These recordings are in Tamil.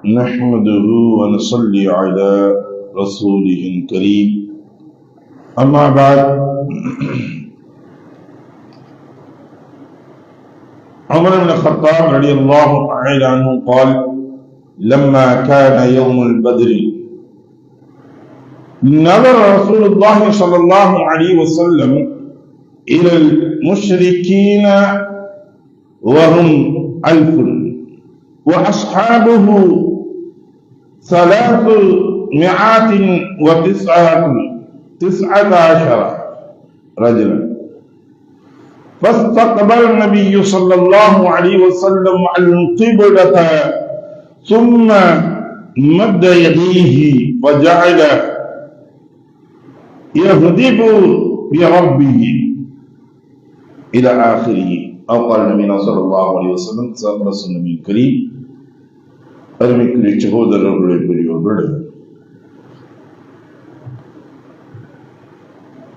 نحمده ونصلي على رسوله الكريم أما بعد عمر بن الخطاب رضي الله تعالى عنه قال لما كان يوم البدر نظر رسول الله صلى الله عليه وسلم إلى المشركين وهم 1000 وأصحابه 319 رجلا فاستقبل النبي صلى الله عليه وسلم القبلة ثم مد يديه وجعل يهدب بربه إلى آخره أو قال النبي صلى الله عليه وسلم صلى النبي الكريم அருமைக்குரிய சகோதரர்களே பெரியோர்களே,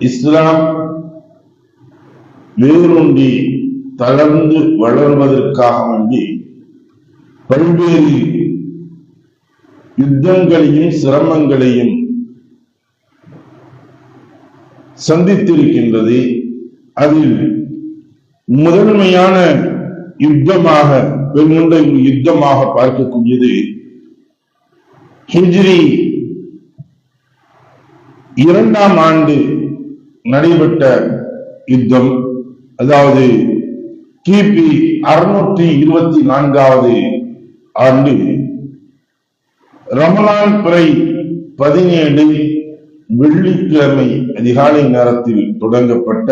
இஸ்லாம் வேரூன்றி தளர்ந்து வளர்வதற்காக வேண்டி பல்வேறு யுத்தங்களையும் சிரமங்களையும் சந்தித்திருக்கின்றது. அதில் முதன்மையான யுத்தமாக வெண்முண்ட யுத்தமாக பார்க்கக்கூடியது ஹிஜ்ரி 2ஆம் ஆண்டு நடைபெற்ற யுத்தம், அதாவது கிபி 624வது ஆண்டு ரமலான் பிறை 17 வெள்ளிக்கிழமை அதிகாலை நேரத்தில் தொடங்கப்பட்ட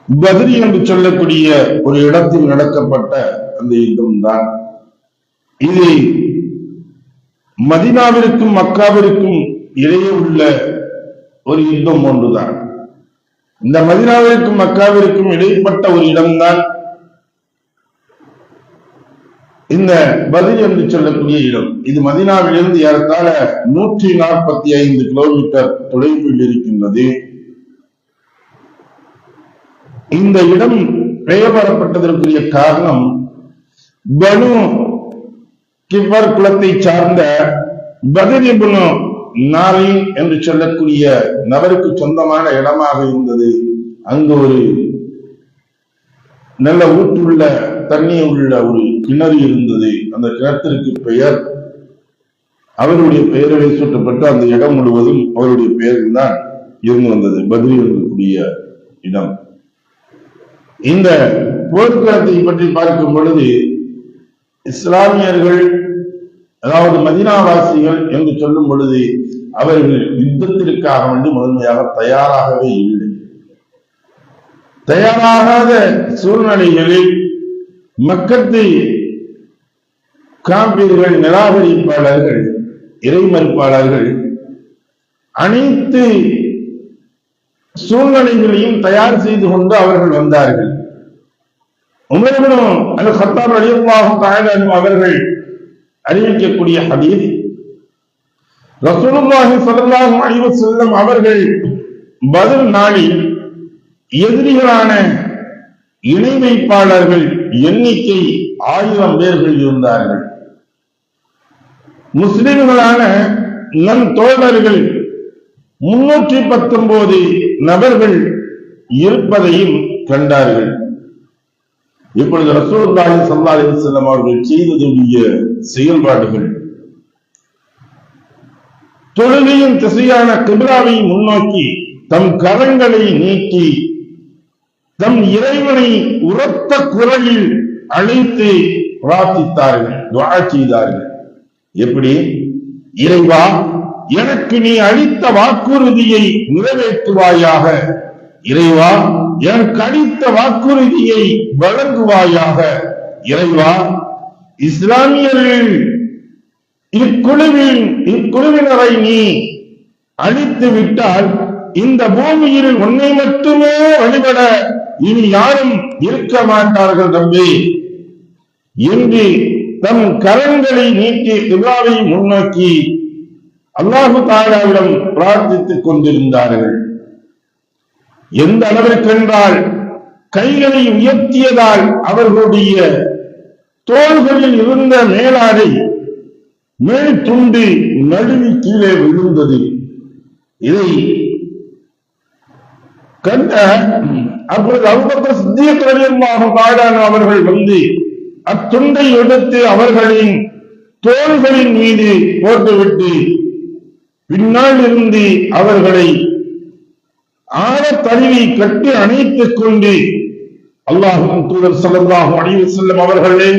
பத்ரி என்று சொல்லக்கூடிய ஒரு இடத்தில் நடக்கப்பட்ட அந்த யுத்தம் தான். இது மதீனாவிற்கும் மக்காவிற்கும் இடையே உள்ள ஒரு யுத்தம் ஒன்றுதான். இந்த மதீனாவிற்கும் மக்காவிற்கும் இடைப்பட்ட ஒரு இடம்தான் இந்த பத்ரி என்று சொல்லக்கூடிய இடம். இது மதீனாவிலிருந்து ஏறத்தாழ 145 கிலோமீட்டர் தொலைவில் இருக்கின்றது. இந்த இடம் பெயர் பெறப்பட்டதற்குரிய காரணம் பனு கிஃபர் குலத்தை சார்ந்த பத்ர் இப்னு நாரின் என்று சொல்லக்கூடிய நபருக்கு சொந்தமான இடமாக இருந்தது. அங்கு ஒரு நல்ல ஊற்றுள்ள தண்ணீர் உள்ள ஒரு கிணறு இருந்தது. அந்த கிணத்திற்கு பெயர் அவருடைய பெயரை சூட்டப்பட்டு அந்த இடம் முழுவதும் அவருடைய பெயரில் தான் இருந்து வந்தது, பத்ரி இருக்கக்கூடிய இடம். இந்த போர்க்களத்தை பற்றி பார்க்கும் பொழுது இஸ்லாமியர்கள், அதாவது மதீனாவாசிகள் என்று சொல்லும் பொழுது அவர்கள் யுத்தத்திற்காக வேண்டி முதன்மையாக தயாராகவே இல்லை. தயாராகாத சூழ்நிலைகளில் மக்கத்தை காப்பீர்கள், நிராகரிப்பாளர்கள், இறை மறுப்பாளர்கள் அனைத்து சூழ்நிலைகளையும் தயார் செய்து கொண்டு அவர்கள் வந்தார்கள். உமர் இப்னு அல்-கத்தாப் ரலியல்லாஹு தஆலா அன்ஹு அவர்கள் அறிவிக்கக்கூடிய ஹதீஸ், ரசூலுல்லாஹி ஸல்லல்லாஹு அலைஹி வஸல்லம் அவர்கள் பத்ர் நாளில் எதிரிகளான இணை வைப்பாளர்கள் எண்ணிக்கை 1000 பேர்கள் இருந்தார்கள். முஸ்லிம்களான நம் தோழர்கள் 319 நபர்கள் இருப்பதையும் கண்டார்கள். இப்பொழுது ரசூலுல்லாஹி ஸல்லல்லாஹு அலைஹி வஸல்லம் அவர்கள் செய்ததுடைய செயல்பாடுகள், தொழுகையின் திசையான கிப்லாவை முன்னோக்கி தம் கரங்களை நீட்டி தம் இறைவனை உரத்த குரலில் அழைத்து பிரார்த்தித்தார்கள், துஆ செய்தார்கள். எப்படி? இறைவா, எனக்கு நீ அளித்த வாக்குறுதியை நிறைவேற்றுவாயாக. இறைவா, எனக்கு அளித்த வாக்குறுதியை வழங்குவாயாக. இறைவா, இஸ்லாமியர்கள் இக்குழுவினரை நீ அழித்து விட்டால் இந்த பூமியில் உன்னை மட்டுமே வழிபட இனி யாரும் இருக்க மாட்டார்கள் தம்பி என்று தம் கரங்களை நீட்டி கிப்லாவை முன்னோக்கி அல்லாஹு தஆலாவிடம் பிரார்த்தித்துக் கொண்டிருந்தார்கள். எந்த அளவிற்கென்றால் கைகளை உயர்த்தியதால் அவர்களுடைய தோள்களில் இருந்த மேலாடை மேல் துண்டு நழுவி கீழே விழுந்தது. இதை கண்ட அப்பொழுது அபூபக்கர் சித்தீக் ரலியல்லாஹு தஆலா அவர்கள் வந்து அத்துண்டை எடுத்து அவர்களின் தோள்களின் மீது போட்டுவிட்டு பின்னால் இருந்து அவர்களை ஆழ தழுவி கட்டி அணைத்துக் கொண்டு அல்லாஹ்வின் தூதர் ஸல்லல்லாஹு அலைஹி வஸல்லம் அவர்களே,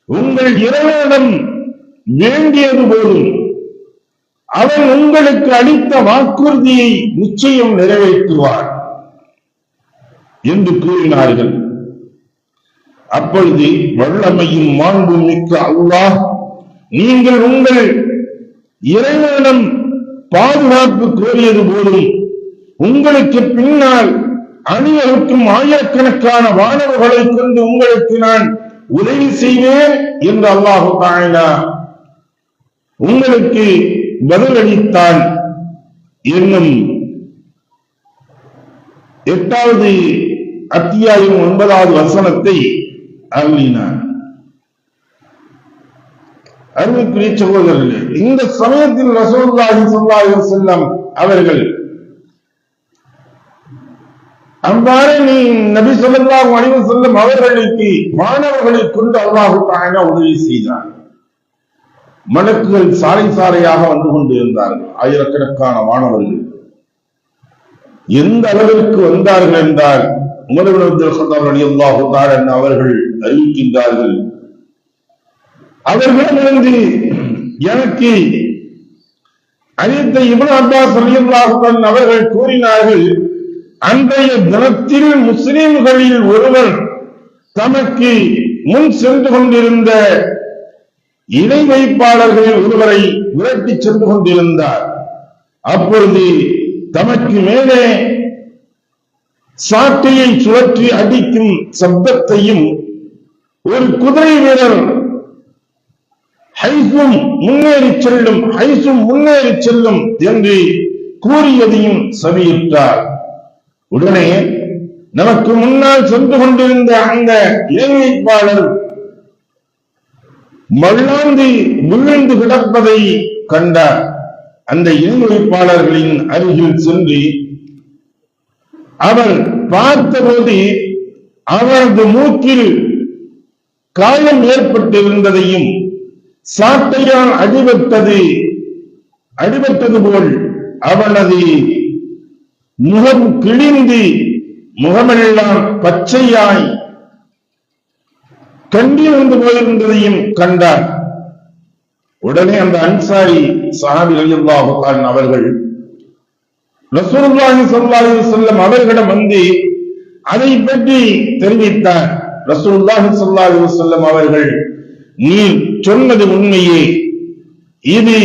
உங்கள் இறைவனிடம் வேண்டியது போதும் அவன் உங்களுக்கு அளித்த வாக்குறுதியை நிச்சயம் நிறைவேற்றுவார் என்று கூறினார்கள். அப்பொழுது வல்லமையும் மாண்பும் மிக்க அல்லாஹ், நீங்கள் உங்கள் இறைவனிடம் பாதுகாப்பு கோரியது போதும் உங்களுக்கு பின்னால் அணிவகுக்கும் ஆயிரக்கணக்கான வானவர்களை கொண்டு உங்களுக்கு நான் உதவி செய்வேன் என்று அல்லாஹ் தஆலா உங்களுக்கு பதிலளித்தான் என்னும் 8வது அத்தியாயம் 9வது வசனத்தை அருளினார். அருமைக்குரிய சகோதரர்களே, இந்த சமயத்தில் ரசூலுல்லாஹி ஸல்லல்லாஹு அலைஹி வஸல்லம் அவர்கள் அவ்வாறு நபி ஸல்லல்லாஹு அலைஹி வஸல்லம் அவர்களுக்கு மாணவர்களை கொண்டு அல்லாஹ் தஆலா உதவி செய்தார். மலக்குகள் சாலை சாலையாக வந்து கொண்டிருந்தார்கள். ஆயிரக்கணக்கான மாணவர்கள் எந்த அளவிற்கு வந்தார்கள் என்றால் உமர் இப்னு அப்துல் கத்தாப் ரலியல்லாஹு தஆலா அவர்கள் அறிவிக்கின்றார்கள், அவர்களிடமிருந்து எனக்கு அறிவித்த இப்னு அப்பாஸ் ரலியல்லாஹு தஆலா அவர்கள் கூறினார்கள், அன்றைய தினத்தில் முஸ்லிம்களில் ஒருவர் தமக்கு முன் சென்று கொண்டிருந்த இணை வைப்பாளர்களில் ஒருவரை விரட்டி சென்று கொண்டிருந்தார். அப்பொழுது தமக்கு மேலே சாட்டையை சுழற்றி அடிக்கும் சப்தத்தையும் ஒரு குதிரை வீரர் ஹைசும் முன்னேறி செல்லும் என்று கூறியதையும் செவியிட்டார். உடனே நமக்கு முன்னால் சென்று கொண்டிருந்த அந்த இணை வைப்பாளர் மல்லாந்து விழுந்து கிடப்பதை கண்டார். அந்த இணை வைப்பாளர்களின் அருகில் சென்று அவர் பார்த்தபோது அவரது மூக்கில் காயம் ஏற்பட்டிருந்ததையும் சாட்டையால் அடிபட்டது போல் அவனது முகம் கிழிந்து முகமெல்லாம் பச்சையாய் கண்டிருந்து போயிருந்ததையும் கண்டார். உடனே அந்த அன்சாரி சஹாபி ரலியல்லாஹு அன்ஹு அவர்கள் ரசூலுல்லாஹி ஸல்லல்லாஹு அலைஹி வஸல்லம் அவர்களிடம் வந்து அதை பற்றி தெரிவித்தார். ரசூலுல்லாஹி ஸல்லல்லாஹு அலைஹி வஸல்லம் அவர்கள், நீர் சொன்னது உண்மையே, இது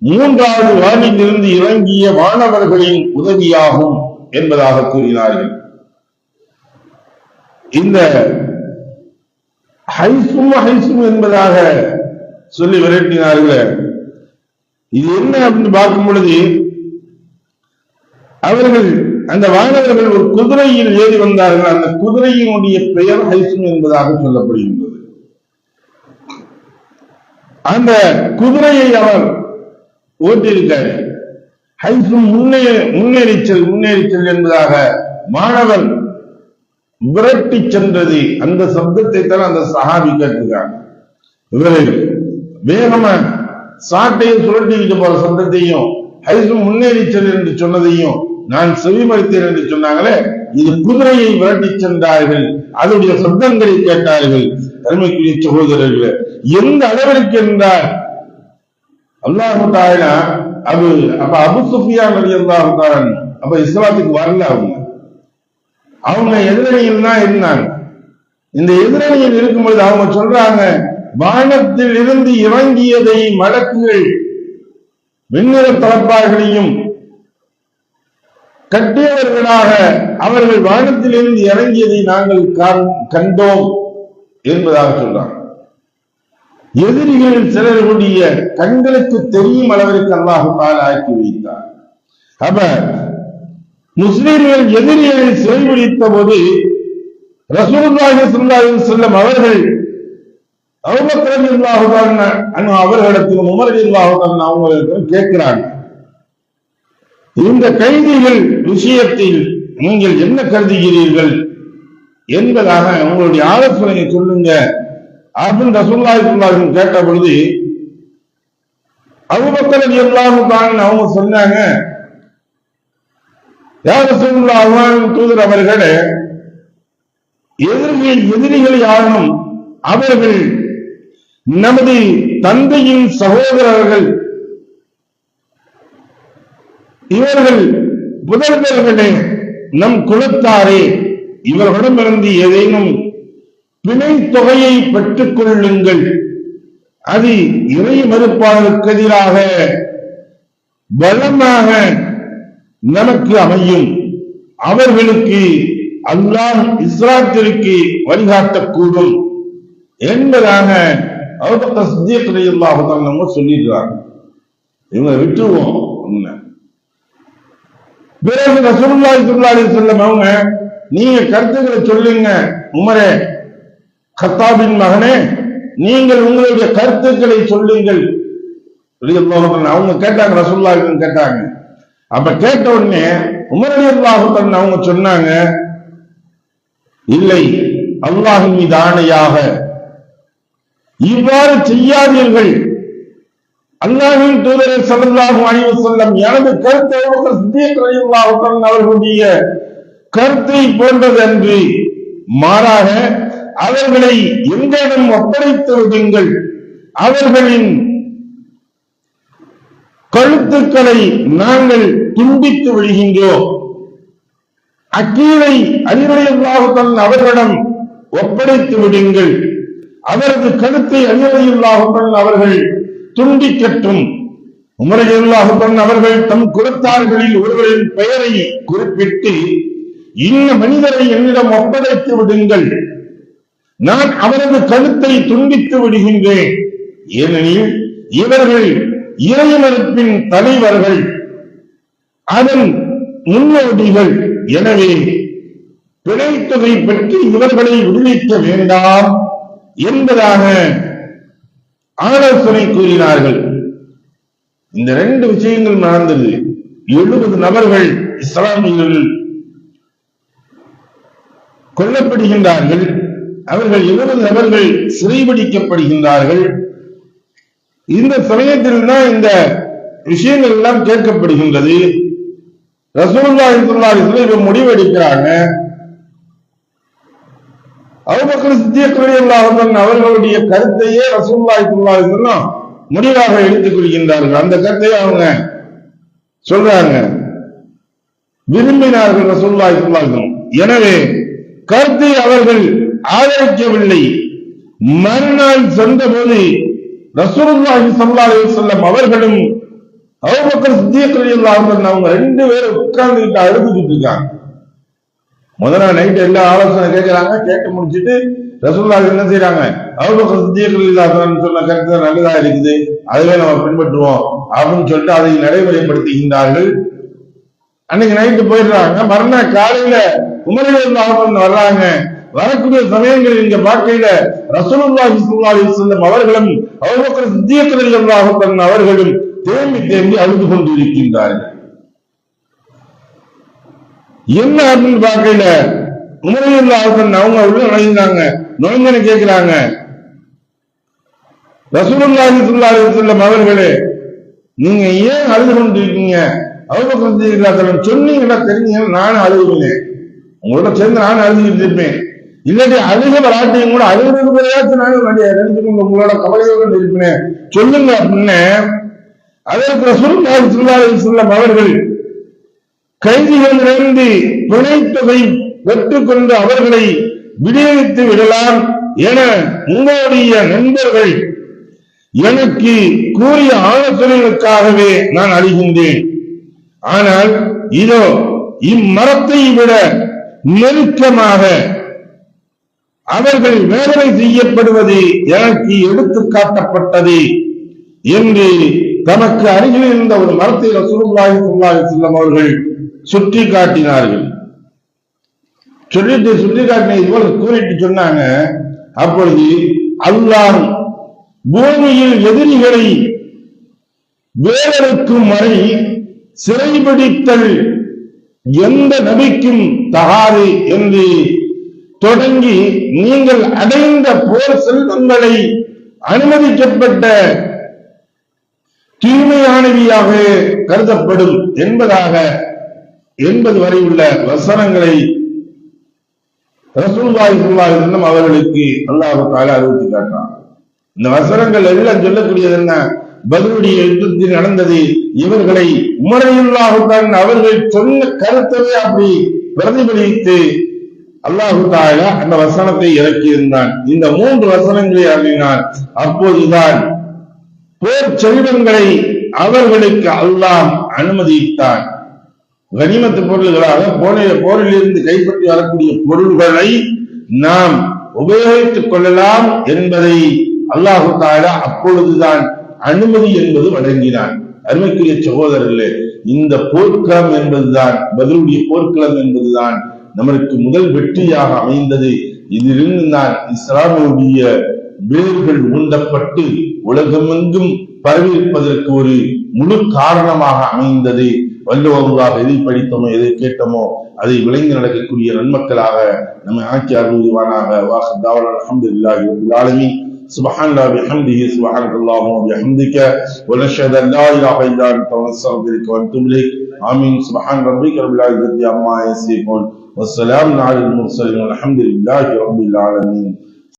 3வது வானிலிருந்து இறங்கிய வானவர்களின் உதவியாகும் என்பதாக கூறினார்கள். இந்த ஹைசும் என்பதாக சொல்லி விரட்டினார்கள். இது என்ன அப்படின்னு பார்க்கும் பொழுது அவர்கள் அந்த வானவர்கள் ஒரு குதிரையில் ஏறி வந்தார்கள். அந்த குதிரையினுடைய பெயர் ஹைசும் என்பதாக சொல்லப்படுகின்றது. அந்த குதிரையை அவர் ஓட்டியிருக்கார். ஹைசும் முன்னேறிச்சல் என்பதாக மாணவர் விரட்டி சென்றது. அந்த சப்தத்தை தான் அந்த சஹாபி கேட்டுக்காங்க. இவர்கள் வேகமா சாட்டையை சுழட்டிக்கிட்டு போற சப்தத்தையும் ஹைசும் முன்னேறிச்சல் என்று சொன்னதையும் நான் செவிமடுத்தேன் என்று சொன்னாங்களே, இது குதிரையை விரட்டி சென்றார்கள். அதனுடைய சப்தங்களை கேட்டார்கள். அருமைக்குரிய சகோதரர்கள், எந்த அளவிற்கு என்றால் அல்லாஹ் தஆலா அபு சுஃபியான் ரலியல்லாஹு தஆலா அப்ப இஸ்லாத்துக்கு வரல. அவங்க எதிரணியில் தான் இருந்தாங்க. இந்த எதிரணியில் இருக்கும்போது அவங்க சொல்றாங்க, வானத்தில் இருந்து இறங்கியதை மலக்குகள் வெண்ணிற தலப்பார்களையும் கட்டியவர்களாக அவர்கள் வானத்தில் இருந்து இறங்கியதை நாங்கள் கண்டோம் என்பதாக சொல்றாங்க. எதிரிகளில் சிலருடைய கண்களுக்கு தெரியும் அளவிற்கு அல்லாஹ் தஆலா ஆக்கி வைத்தார். அப்ப முஸ்லிம்கள் எதிரிகளை சிறைபிடித்த போது ரசூலுல்லாஹி ஸல்லல்லாஹு அலைஹி வஸல்லம் அவர்கள் அபூபக்கர் ரலியல்லாஹு அன்ஹு அவர்களிடத்திலும் உமர் ரலியல்லாஹு அன்ஹு அவர்களிடத்திலும் கேட்கிறாங்க, இந்த கைதிகள் விஷயத்தில் நீங்கள் என்ன கருதுகிறீர்கள் என்பதாக உங்களுடைய ஆலோசனையை சொல்லுங்க அப்படின்னு ரசூலுல்லாஹி ஸல்லல்லாஹு அலைஹி வஸல்லம் கேட்ட பொழுது அபூபக்கர் ரலியல்லாஹு அன்ஹு அவங்க சொன்னாங்க, யா ரசூலுல்லாஹ், அல்லாஹ்வின் தூதர் அவர்களே, எதிரிகள் யாரும் அவர்கள் நமது தந்தையின் சகோதரர்கள், இவர்கள் புதல்வர்களே, நம் குலத்தாரே, இவர்களிடமிருந்து ஏதேனும் பிணை தொகையை பெற்றுக் கொள்ளுங்கள், அது இறை மறுப்பாளருக்கு எதிராக பலமாக நமக்கு அமையும், அவர்களுக்கு அல்லாஹ் இஸ்லாத்திற்கு வழிகாட்டக்கூடும் என்பதாக அபூபக்கர் சித்திக் ரலியல்லாஹு அன்ஹு சொல்லிடுறாங்க. இவங்க விட்டுருவோம். பிறகு ரசூலுல்லாஹி ஸல்லல்லாஹு அலைஹி வஸல்லம் அவங்க, நீங்க கருத்துக்களை சொல்லுங்க உமரே, கத்தாபின் மகனே, நீங்கள் உங்களுடைய கருத்துக்களை சொல்லுங்கள். அவங்க கேட்டாங்க, ரசூலுல்லாஹி கேட்டாங்க. அப்ப கேட்ட உடனே உமர் ரலியல்லாஹு அன்ஹு அவங்க சொன்னாங்க, இல்லை, அல்லாஹ்வின் மீது ஆணையாக இவ்வாறு செய்யாதீர்கள். அல்லாஹ்வின் தூதர் ஸல்லல்லாஹு அலைஹி வஸல்லம் எனது கருத்தை அபூபக்கர் சித்திக் ரலியல்லாஹு அன்ஹு அவர்களுடைய கருத்தை போன்றது அன்று, மாறாக அவர்களை எங்களிடம் ஒப்படைத்து விடுங்கள், அவர்களின் கழுத்துக்களை நாங்கள் துண்டித்து விடுகின்றோம். அக்கீலை அலி ரலியல்லாஹு அன்ஹு அவர்களிடம் ஒப்படைத்து விடுங்கள், அவரது கருத்தை அலி ரலியல்லாஹு அன்ஹு அவர்கள் துண்டிக்கட்டும். உமர் ரலியல்லாஹு அன்ஹு அவர்கள் தம் குலத்தார்களில் ஒருவரின் பெயரை குறிப்பிட்டு, இந்த மனிதரை என்னிடம் ஒப்படைத்து விடுங்கள், நான் அவரது கருத்தை துண்டித்து விடுகின்றேன், ஏனெனில் இவர்கள் இறைமறுப்பின் தலைவர்கள், அதன் முன்னோடிகள். எனவே பிழைத்தொகை பற்றி இவர்களை விடுவிக்க வேண்டாம் என்பதாக ஆலோசனை கூறினார்கள். இந்த ரெண்டு விஷயங்கள் நடந்தது. 70 நபர்கள் இஸ்லாமியர்கள் கொல்லப்படுகின்றார்கள், அவர்கள் 70 நபர்கள் சிறைபிடிக்கப்படுகின்றார்கள். இந்த சமயத்தில் தான் இந்த விஷயங்கள் எல்லாம் கேட்கப்படுகின்றது. ரசூலுல்லாஹி ஸல்லல்லாஹு அலைஹி வஸல்லம் முடிவெடுக்கிறாங்க. அபூபக்கர் சித்திக் ரலியல்லாஹு அன்ஹு அவர்களுடைய கருத்தையே ரசூலுல்லாஹி ஸல்லல்லாஹு அலைஹி வஸல்லம் முடிவாக எடுத்துக் கொள்கின்றார்கள். அந்த கருத்தையே அவங்க சொல்றாங்க, விரும்பினார்கள் ரசூலுல்லாஹி ஸல்லல்லாஹு அலைஹி வஸல்லம். எனவே கருத்தை அவர்கள் ஆதரிக்கவில்லை. மறுநாள் சென்றபோது ரசூலுல்லாஹி ஸல்லல்லாஹு அலைஹி வஸல்லம் அவர்களும் அபூபக்கர் சித்திக் ரலியல்லாஹு அன்ஹு அவங்க 2 பேரும் உட்கார்ந்துட்டு அழுதுகிட்டு இருக்காங்க. முதல் நாள் நைட் எல்லா ஆலோசனை கேட்கிறாங்க. கேட்டு முடிச்சுட்டு ரசூலுல்லாஹி என்ன செய்யறாங்க, அபூபக்கர் சித்திக் ரலியல்லாஹு அன்ஹு சொன்ன கருத்து நல்லதா இருக்குது, அதுவே நம்ம பின்பற்றுவோம் அப்படின்னு சொல்லிட்டு அதை நடைமுறைப்படுத்துகின்றார்கள். அன்னைக்கு நைட்டு போயிடுறாங்க. மறுநாள் காலையில உமர் ரலியல்லாஹு அன்ஹு வர்றாங்க. வரக்கூடிய சமயங்களில் இங்க பார்க்கையில ரசூலுல்லாஹி ஸல்லல்லாஹு அலைஹி வஸல்லம் அவர்களும் அபூபக்கர் சித்திக் ரலியல்லாஹு அன்ஹு அவர்களும் தேம்பி தேம்பி அழுது கொண்டிருக்கின்றார்கள். என்ன அப்படின்னு பார்க்கையில உமர் ரலியல்லாஹு அன்ஹு அவங்க உள்ள நுழைந்தாங்க. நுழைஞ்சு கேட்கிறாங்க, ரசூலுல்லாஹி ஸல்லல்லாஹு அலைஹி வஸல்லம் அவர்களே, நீங்க ஏன் அழுது கொண்டிருக்கீங்க? அபூபக்கர் சித்திக் ரலியல்லாஹு அன்ஹு சொன்னீங்கன்னா தெரிஞ்சீங்கன்னா நானும் அழுகுவேன், உங்களோட சேர்ந்து நானும் அழுதுகிட்டு இருப்பேன். இல்லாட்டி அழுக வராட்டையும் கூட அழுகுறதுயாச்சும் நானும் நினைச்சுக்கோங்க, உங்களோட கவலையோடு இருப்பேன், சொல்லுங்க அப்படின்னு. அதற்கு ரசூலுல்லாஹி ஸல்லல்லாஹு அலைஹி வஸல்லம் அவர்கள் கைதிகளிலிருந்து பிணைத்தொகை பெற்றுக்கொண்டு அவர்களை விடுவித்து விடலாம் என உங்களுடைய நண்பர்கள் எனக்கு கூறிய ஆலோசனைகளுக்காகவே நான் அழுகின்றேன். ஆனால் இதோ இம்மரத்தை விட நெருக்கமாக அவர்கள் வேதனை செய்யப்படுவது எனக்கு எடுத்து காட்டப்பட்டது என்று தமக்கு அருகில் இருந்த ஒரு மரத்தை ரசூலுல்லாஹி ஸல்லல்லாஹு அலைஹி வஸல்லம் அவர்கள் சுட்டி காட்டினார்கள். சுட்டி காட்டின போல கூறிட்டு சொன்னாங்க. அப்பொழுது அல்லாஹ் பூமியில் எதிரிகளை வேறறுக்கும் வரை சிறைபிடித்தல் எந்த நபிக்கும் தகாது என்று தொடங்கி நீங்கள் அடைந்த போர் செல்வங்களை அனுமதிக்கப்பட்ட தூய்மையானவியாக கருதப்படும் என்பது வரை உள்ள வசனங்களை ரசூலுல்லாஹி ஸல்லல்லாஹு அலைஹி வஸல்லம் அவர்களுக்கு அல்லாஹ் தஆலா அறிவித்து காட்டினார். இந்த வசனங்கள் எல்லாம் சொல்லக்கூடியது என்ன? பத்ருடைய யுத்தத்தில் நடந்தது. இவர்களை உமர் ரலியல்லாஹு தஆலா அவர்கள் சொன்ன கருத்தவே அப்படி பிரதிபலித்து அல்லாஹ் தஆலா அந்த வசனத்தை இறக்கியிருந்தான். இந்த 3 வசனங்களை அருளினார். அப்போதுதான் போர் செல்வங்களை அவர்களுக்கு அல்லாஹ் அனுமதித்தான். கனிமத்து பொருள்களாக போரில் இருந்து கைப்பற்றி வரக்கூடிய பொருள்களை நாம் உபயோகித்துக் கொள்ளலாம் என்பதை அல்லாஹ் தஆலா அப்பொழுதுதான் அனுமதி என்பது வழங்கினான். அருமைக்குரிய சகோதரர்களே, இந்த போர்க்களம் என்பதுதான், பத்ருடைய போர்க்களம் என்பதுதான் நமக்கு முதல் வெற்றியாக அமைந்தது. இதிலிருந்து தான் இஸ்லாமுடைய வேர்கள் ஊண்டப்பட்டு உலகமெங்கும் பரவியிருப்பதற்கு ஒரு முழு காரணமாக அமைந்தது. வள்ளுவர்களாக எதை படித்தோமோ எதை கேட்டோமோ அதை விளைந்து நடக்கக்கூடிய நன்மக்களாக நம்மை ஆக்கி அருள்வானாக. வாஹ் அல்ஹம்துலில்லாஹி ரப்பில் ஆலமீன். சுப்ஹானல்லாஹி வபிஹம்திஹி சுப்ஹானல்லாஹி வபிஹம்திக வ நஷ்ஹது அன் லா இலாஹ இல்லா அன்த நஸ்தக்ஃபிருக வ நதுபு இலைக். ஆமீன். சுப்ஹான ரப்பிக ரப்பில் இஸ்ஸத்தி அம்மா யசிஃபூன் வ ஸலாமுன் அலல் முர்ஸலீன் வல்ஹம்துலில்லாஹி ரப்பில் ஆலமீன்.